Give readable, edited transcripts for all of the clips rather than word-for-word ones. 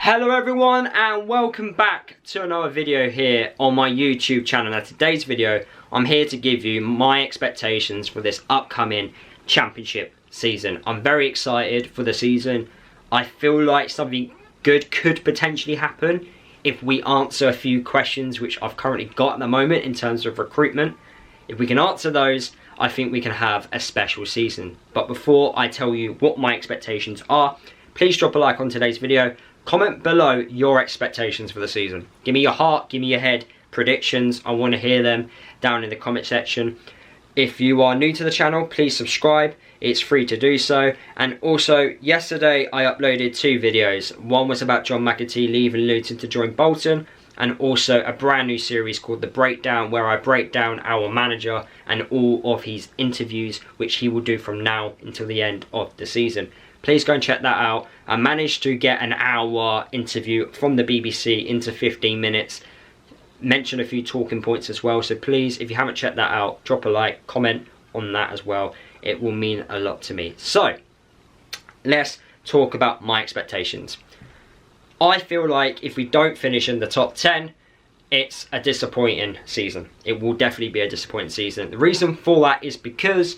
Hello everyone and welcome back to another video here on my YouTube channel. Now today's video I'm here to give you my expectations for this upcoming championship season. I'm very excited for the season. I feel like something good could potentially happen if we answer a few questions which I've currently got at the moment in terms of recruitment. If we can answer those, I think we can have a special season. But before I tell you what my expectations are, please drop a like on today's video. Comment below your expectations for the season. Give me your heart, give me your head, predictions. I want to hear them down in the comment section. If you are new to the channel, please subscribe. It's free to do so. And also, yesterday I uploaded 2 videos. One was about John McAtee leaving Luton to join Bolton, and also a brand new series called The Breakdown, where I break down our manager and all of his interviews, which he will do from now until the end of the season. Please go and check that out. I managed to get an hour interview from the BBC into 15 minutes. Mention a few talking points as well. So please, if you haven't checked that out, drop a like, comment on that as well. It will mean a lot to me. So, let's talk about my expectations. I feel like if we don't finish in the top 10, it's a disappointing season. It will definitely be a disappointing season. The reason for that is because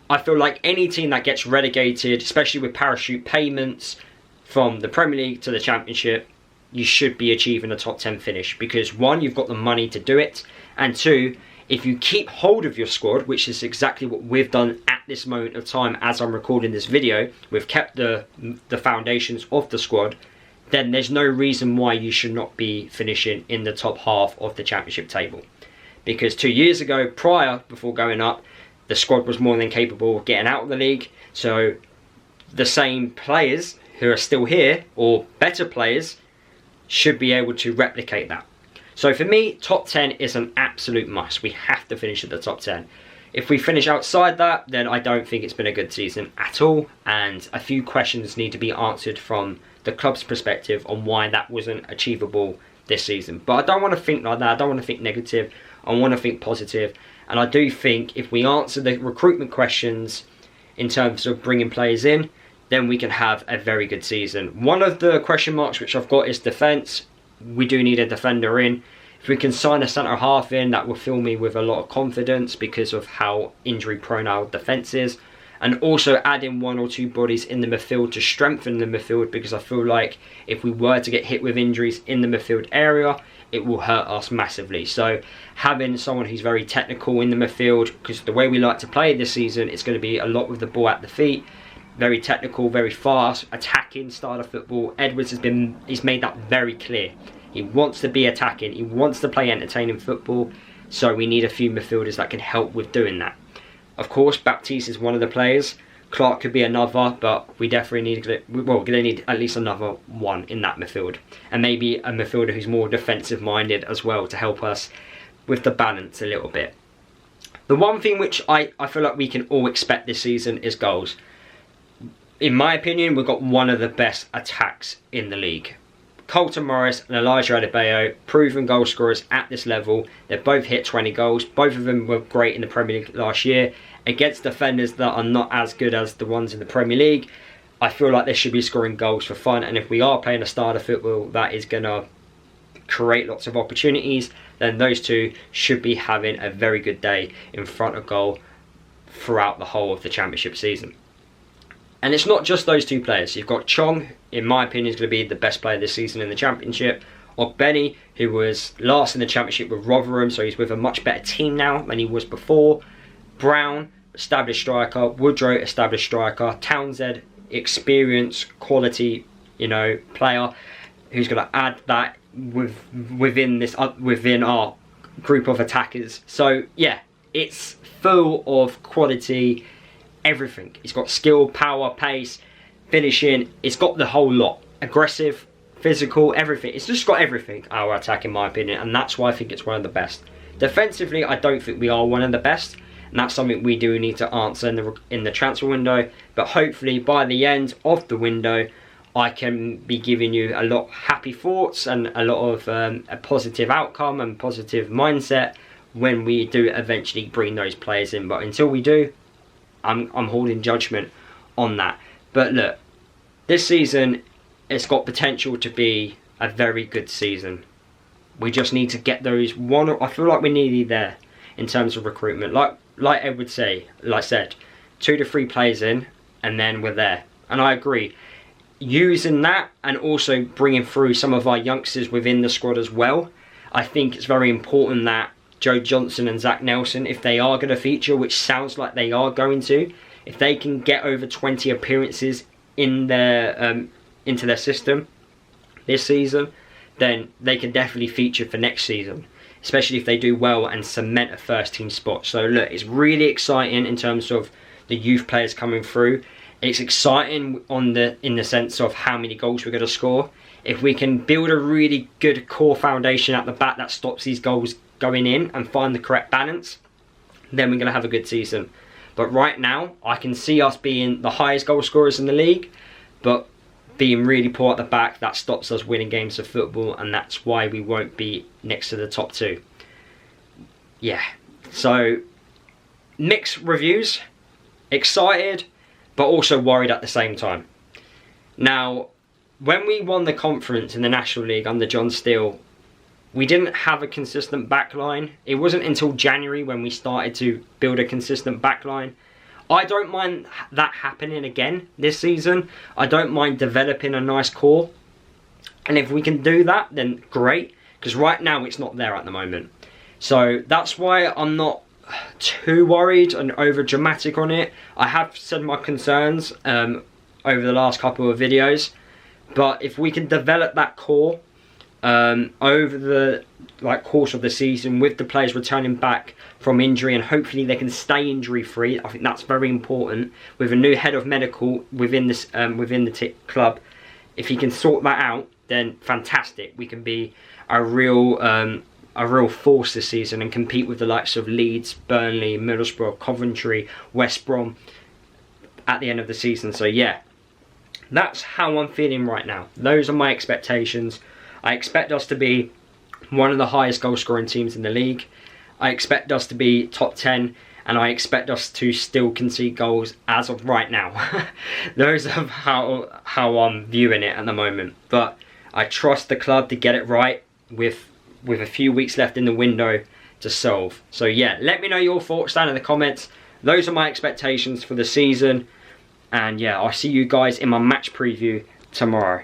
I feel like any team that gets relegated, especially with parachute payments from the Premier League to the Championship, you should be achieving a top 10 finish. Because 1, you've got the money to do it. And 2, if you keep hold of your squad, which is exactly what we've done at this moment of time as I'm recording this video, we've kept the foundations of the squad, then there's no reason why you should not be finishing in the top half of the Championship table. Because 2 years ago, before going up, the squad was more than capable of getting out of the league. So the same players who are still here, or better players, should be able to replicate that. So for me, top 10 is an absolute must. We have to finish at the top 10. If we finish outside that, then I don't think it's been a good season at all. And a few questions need to be answered from the club's perspective on why that wasn't achievable this season. But I don't want to think like that. I don't want to think negative. I want to think positive. And I do think if we answer the recruitment questions in terms of bringing players in, then we can have a very good season. One of the question marks which I've got is defence. We do need a defender in. If we can sign a centre half in, that will fill me with a lot of confidence because of how injury prone our defence is. And also add in 1 or 2 bodies in the midfield to strengthen the midfield, because I feel like if we were to get hit with injuries in the midfield area, it will hurt us massively. So having someone who's very technical in the midfield, because the way we like to play this season, it's going to be a lot with the ball at the feet. Very technical, very fast, attacking style of football. Edwards he's made that very clear. He wants to be attacking, he wants to play entertaining football. So we need a few midfielders that can help with doing that. Of course, Baptiste is one of the players. Clark could be another, but we definitely need, well, we're going to need at least another one in that midfield. And maybe a midfielder who's more defensive minded as well to help us with the balance a little bit. The one thing which I feel like we can all expect this season is goals. In my opinion, we've got one of the best attacks in the league. Colton Morris and Elijah Adebayo, proven goal scorers at this level. They've both hit 20 goals. Both of them were great in the Premier League last year against defenders that are not as good as the ones in the Premier League. I feel like they should be scoring goals for fun, and if we are playing a style of football that is going to create lots of opportunities, then those two should be having a very good day in front of goal throughout the whole of the Championship season. And it's not just those 2 players. You've got Chong, in my opinion, is going to be the best player this season in the Championship. Ogbeni, who was last in the Championship with Rotherham, so he's with a much better team now than he was before. Brown, established striker. Woodrow, established striker. Townsend, experience, quality, player who's going to add that within our group of attackers. So yeah, it's full of quality. Everything. It's got skill, power, pace, finishing. It's got the whole lot. Aggressive, physical, everything. It's just got everything, our attack, in my opinion, and that's why I think it's one of the best. Defensively, I don't think we are one of the best, and that's something we do need to answer in the transfer window. But hopefully, by the end of the window, I can be giving you a lot of happy thoughts and a lot of a positive outcome and positive mindset when we do eventually bring those players in. But until we do, I'm holding judgment on that. But look, this season it's got potential to be a very good season. We just need to get those I feel like we're nearly there in terms of recruitment. Like Ed would say, like I said, 2 to 3 players in, and then we're there. And I agree. Using that and also bringing through some of our youngsters within the squad as well, I think it's very important that Joe Johnson and Zach Nelson, if they are going to feature, which sounds like they are going to, if they can get over 20 appearances in their into their system this season, then they can definitely feature for next season, especially if they do well and cement a first team spot. So look, it's really exciting in terms of the youth players coming through. It's exciting in the sense of how many goals we're going to score. If we can build a really good core foundation at the back that stops these goals going in and find the correct balance, then we're going to have a good season. But right now, I can see us being the highest goal scorers in the league, but being really poor at the back, that stops us winning games of football, and that's why we won't be next to the top 2. Yeah, so mixed reviews, excited, but also worried at the same time. Now, when we won the conference in the National League under John Steele, we didn't have a consistent backline. It wasn't until January when we started to build a consistent backline. I don't mind that happening again this season. I don't mind developing a nice core. And if we can do that, then great. Because right now it's not there at the moment. So that's why I'm not too worried and over dramatic on it. I have said my concerns over the last couple of videos. But if we can develop that core over the course of the season, with the players returning back from injury, and hopefully they can stay injury free, I think that's very important. With a new head of medical within this within the club, if he can sort that out, then fantastic. We can be a real force this season and compete with the likes of Leeds, Burnley, Middlesbrough, Coventry, West Brom at the end of the season. So yeah, that's how I'm feeling right now. Those are my expectations. I expect us to be one of the highest goal scoring teams in the league. I expect us to be top 10, and I expect us to still concede goals as of right now. Those are how I'm viewing it at the moment. But I trust the club to get it right with a few weeks left in the window to solve. So yeah, let me know your thoughts down in the comments. Those are my expectations for the season. And yeah, I'll see you guys in my match preview tomorrow.